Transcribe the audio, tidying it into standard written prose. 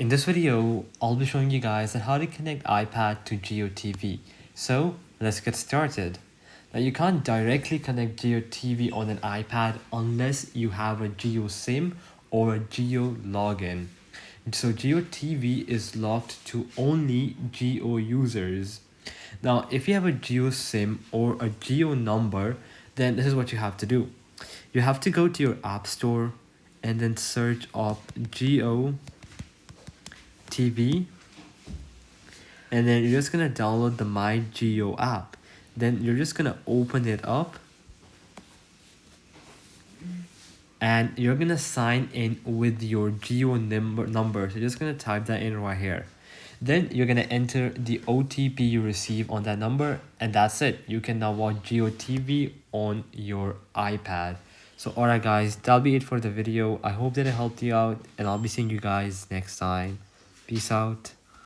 In this video, I'll be showing you guys how to connect iPad to JIO TV. So let's get started. Now you can't directly connect JIO TV on an iPad unless you have a JIO SIM or a JIO login. So JIO TV is locked to only JIO users. Now if you have a JIO SIM or a JIO number, then this is what you have to do. You have to go to your app store and then search up JIO TV, and then you're just gonna download the My JIO app. Then you're just gonna open it up and you're gonna sign in with your JIO number. So you're just gonna type that in right here. Then you're gonna enter the OTP you receive on that number, and that's it. You can now watch JIO TV on your iPad. So alright guys, that'll be it for the video. I hope that it helped you out, and I'll be seeing you guys next time. Peace out.